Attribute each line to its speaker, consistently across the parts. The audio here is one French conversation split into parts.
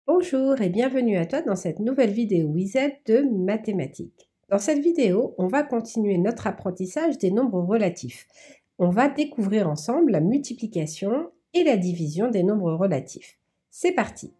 Speaker 1: Bonjour et bienvenue à toi dans cette nouvelle vidéo WIZED de mathématiques. Dans cette vidéo, on va continuer notre apprentissage des nombres relatifs. On va découvrir ensemble la multiplication et la division des nombres relatifs. C'est parti!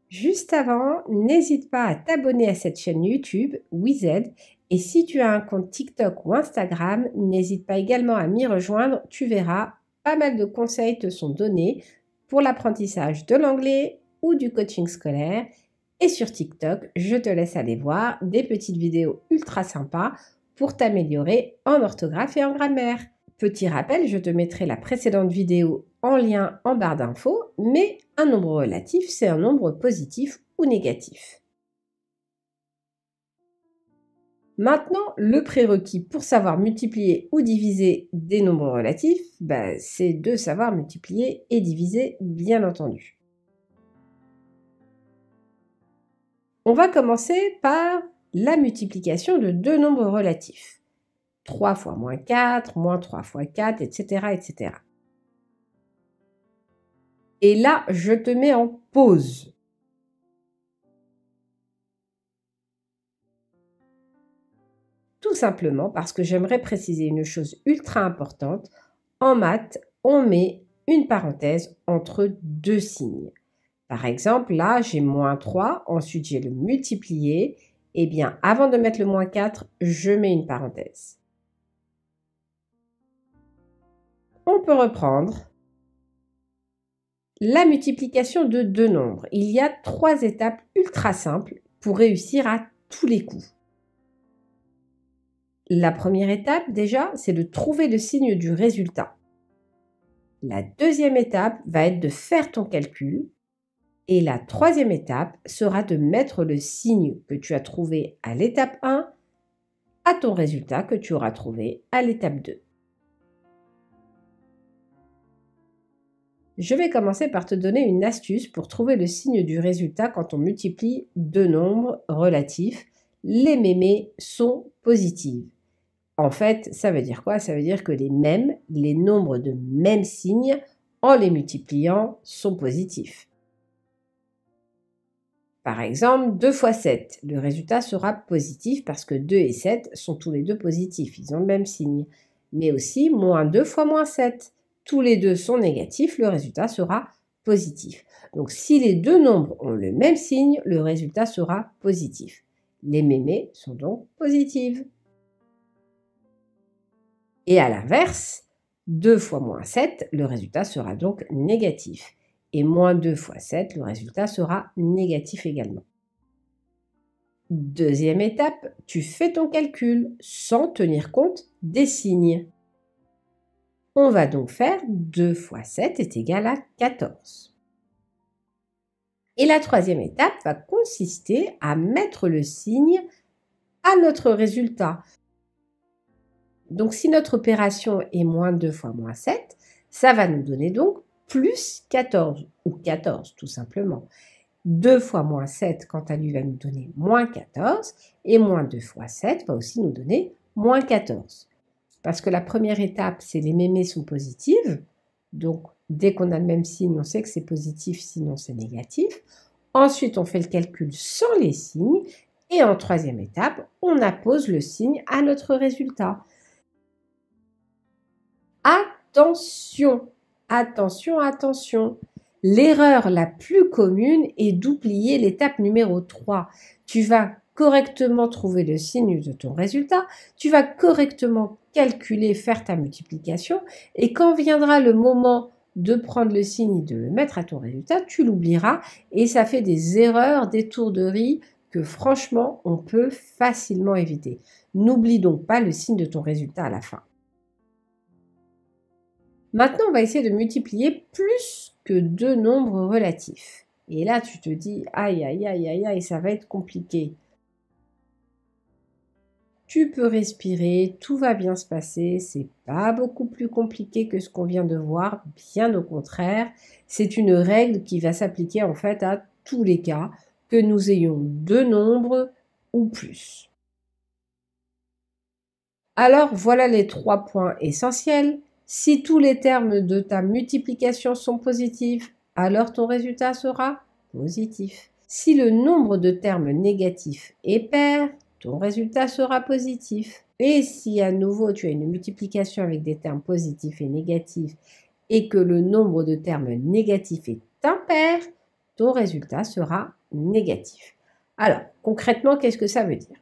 Speaker 1: Juste avant, n'hésite pas à t'abonner à cette chaîne YouTube WIZED et si tu as un compte TikTok ou Instagram, n'hésite pas également à m'y rejoindre, tu verras, pas mal de conseils te sont donnés pour l'apprentissage de l'anglais ou du coaching scolaire. Et sur TikTok, je te laisse aller voir des petites vidéos ultra sympas pour t'améliorer en orthographe et en grammaire. Petit rappel, je te mettrai la précédente vidéo en lien en barre d'infos, mais un nombre relatif, c'est un nombre positif ou négatif. Maintenant, le prérequis pour savoir multiplier ou diviser des nombres relatifs, c'est de savoir multiplier et diviser, bien entendu. On va commencer par la multiplication de deux nombres relatifs. 3 fois moins 4, moins 3 fois 4, etc., etc. Et là, je te mets en pause. Tout simplement parce que j'aimerais préciser une chose ultra importante. En maths, on met une parenthèse entre deux signes. Par exemple, là, j'ai moins 3, ensuite j'ai le multiplié. Eh bien, avant de mettre le moins 4, je mets une parenthèse. On peut reprendre la multiplication de deux nombres. Il y a 3 étapes ultra simples pour réussir à tous les coups. La première étape, déjà, c'est de trouver le signe du résultat. La deuxième étape va être de faire ton calcul. Et la troisième étape sera de mettre le signe que tu as trouvé à l'étape 1 à ton résultat que tu auras trouvé à l'étape 2. Je vais commencer par te donner une astuce pour trouver le signe du résultat quand on multiplie deux nombres relatifs. Les mémés sont positives. En fait, ça veut dire quoi? Ça veut dire que les nombres de même signe, en les multipliant, sont positifs. Par exemple, 2 fois 7, le résultat sera positif parce que 2 et 7 sont tous les deux positifs, ils ont le même signe. Mais aussi, moins 2 fois moins 7, tous les deux sont négatifs, le résultat sera positif. Donc si les deux nombres ont le même signe, le résultat sera positif. Les mémés sont donc positives. Et à l'inverse, 2 fois moins 7, le résultat sera donc négatif. Et moins 2 fois 7, le résultat sera négatif également. Deuxième étape, tu fais ton calcul sans tenir compte des signes. On va donc faire 2 fois 7 est égal à 14. Et la troisième étape va consister à mettre le signe à notre résultat. Donc si notre opération est moins 2 fois moins 7, ça va nous donner donc plus 14, ou 14 tout simplement. 2 fois moins 7, quant à lui, va nous donner moins 14, et moins 2 fois 7 va aussi nous donner moins 14. Parce que la première étape, c'est les mémés sont positives, donc dès qu'on a le même signe, on sait que c'est positif, sinon c'est négatif. Ensuite, on fait le calcul sans les signes, et en troisième étape, on appose le signe à notre résultat. Attention, attention, attention. L'erreur la plus commune est d'oublier l'étape numéro 3. Tu vas correctement trouver le signe de ton résultat, tu vas correctement calculer, faire ta multiplication, et quand viendra le moment de prendre le signe et de le mettre à ton résultat, tu l'oublieras, et ça fait des erreurs d'étourderie que franchement, on peut facilement éviter. N'oublie donc pas le signe de ton résultat à la fin. Maintenant, on va essayer de multiplier plus que deux nombres relatifs. Et là, tu te dis, aïe, aïe, aïe, aïe, aïe, ça va être compliqué. Tu peux respirer, tout va bien se passer, c'est pas beaucoup plus compliqué que ce qu'on vient de voir, bien au contraire. C'est une règle qui va s'appliquer en fait à tous les cas, que nous ayons deux nombres ou plus. Alors, voilà les 3 points essentiels. Si tous les termes de ta multiplication sont positifs, alors ton résultat sera positif. Si le nombre de termes négatifs est pair, ton résultat sera positif. Et si à nouveau tu as une multiplication avec des termes positifs et négatifs et que le nombre de termes négatifs est impair, ton résultat sera négatif. Alors, concrètement, qu'est-ce que ça veut dire?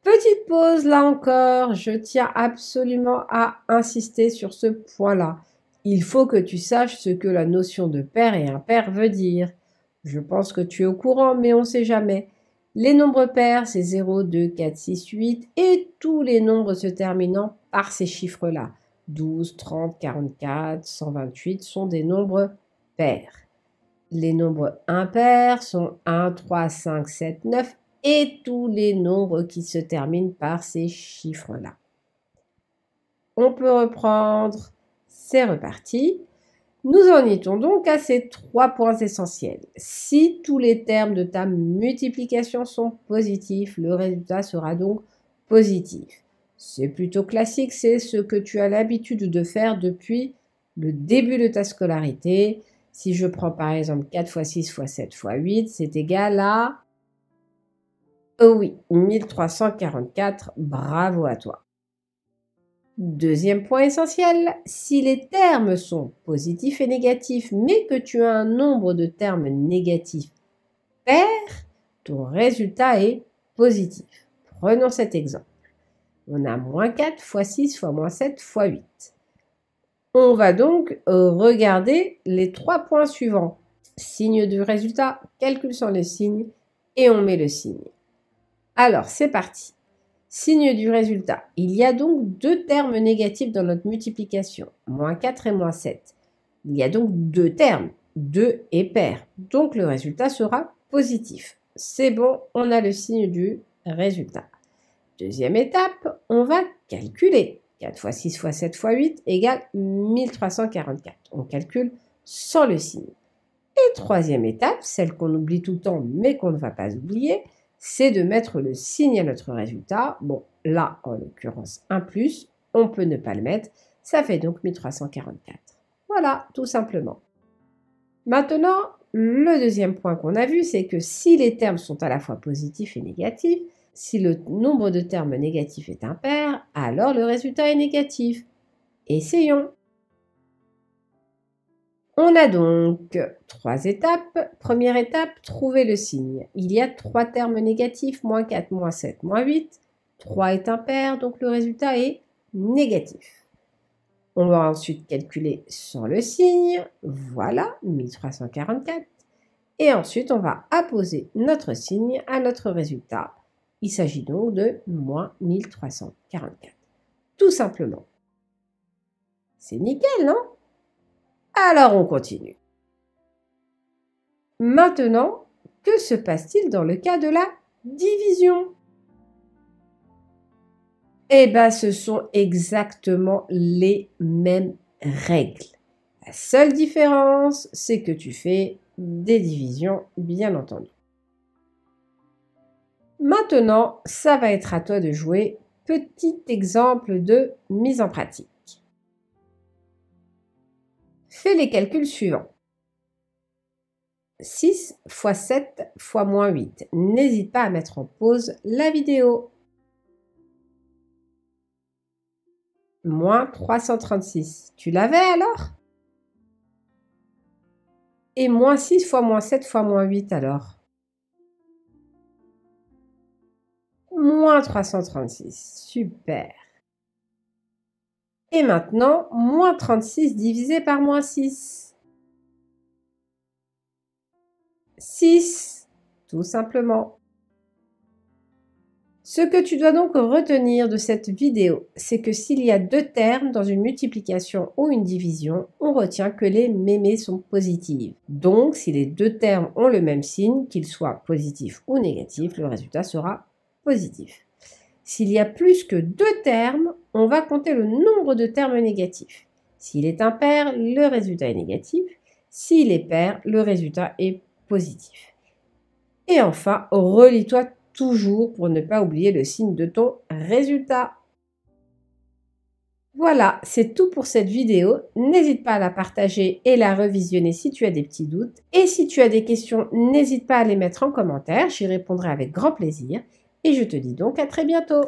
Speaker 1: Petite pause là encore, je tiens absolument à insister sur ce point-là. Il faut que tu saches ce que la notion de pair et impair veut dire. Je pense que tu es au courant, mais on ne sait jamais. Les nombres pairs, c'est 0, 2, 4, 6, 8 et tous les nombres se terminant par ces chiffres-là. 12, 30, 44, 128 sont des nombres pairs. Les nombres impairs sont 1, 3, 5, 7, 9 et tous les nombres qui se terminent par ces chiffres-là. On peut reprendre, c'est reparti. Nous en étions donc à ces 3 points essentiels. Si tous les termes de ta multiplication sont positifs, le résultat sera donc positif. C'est plutôt classique, c'est ce que tu as l'habitude de faire depuis le début de ta scolarité. Si je prends par exemple 4 fois 6 fois 7 fois 8, c'est égal à... Oh oui, 1344, bravo à toi. Deuxième point essentiel, si les termes sont positifs et négatifs, mais que tu as un nombre de termes négatifs pair, ton résultat est positif. Prenons cet exemple. On a moins 4 fois 6 fois moins 7 fois 8. On va donc regarder les 3 points suivants. Signe du résultat, calcul sans le signe, et on met le signe. Alors, c'est parti. Signe du résultat. Il y a donc 2 termes négatifs dans notre multiplication, moins 4 et moins 7. Il y a donc 2 termes, 2 et pair. Donc le résultat sera positif. C'est bon, on a le signe du résultat. Deuxième étape, on va calculer. 4 fois 6 fois 7 fois 8 égale 1344. On calcule sans le signe. Et troisième étape, celle qu'on oublie tout le temps mais qu'on ne va pas oublier, c'est de mettre le signe à notre résultat. Bon, là, en l'occurrence, un plus, on peut ne pas le mettre. Ça fait donc 1344. Voilà, tout simplement. Maintenant, le deuxième point qu'on a vu, c'est que si les termes sont à la fois positifs et négatifs, si le nombre de termes négatifs est impair, alors le résultat est négatif. Essayons. On a donc 3 étapes. Première étape, trouver le signe. Il y a 3 termes négatifs, moins 4, moins 7, moins 8. 3 est impair, donc le résultat est négatif. On va ensuite calculer sans le signe. Voilà, 1344. Et ensuite, on va apposer notre signe à notre résultat. Il s'agit donc de moins 1344. Tout simplement. C'est nickel, non ? Alors on continue. Maintenant, que se passe-t-il dans le cas de la division? Eh bien, ce sont exactement les mêmes règles. La seule différence, c'est que tu fais des divisions, bien entendu. Maintenant, ça va être à toi de jouer. Petit exemple de mise en pratique. Fais les calculs suivants. 6 fois 7 fois moins 8. N'hésite pas à mettre en pause la vidéo. Moins 336. Tu l'avais alors? Et moins 6 fois moins 7 fois moins 8 alors? Moins 336. Super. Et maintenant, moins 36 divisé par moins 6. 6, tout simplement. Ce que tu dois donc retenir de cette vidéo, c'est que s'il y a 2 termes dans une multiplication ou une division, on retient que les mémés sont positives. Donc, si les 2 termes ont le même signe, qu'ils soient positifs ou négatifs, le résultat sera positif. S'il y a plus que 2 termes, on va compter le nombre de termes négatifs. S'il est impair, le résultat est négatif. S'il est pair, le résultat est positif. Et enfin, relis-toi toujours pour ne pas oublier le signe de ton résultat. Voilà, c'est tout pour cette vidéo. N'hésite pas à la partager et la revisionner si tu as des petits doutes. Et si tu as des questions, n'hésite pas à les mettre en commentaire, j'y répondrai avec grand plaisir. Et je te dis donc à très bientôt.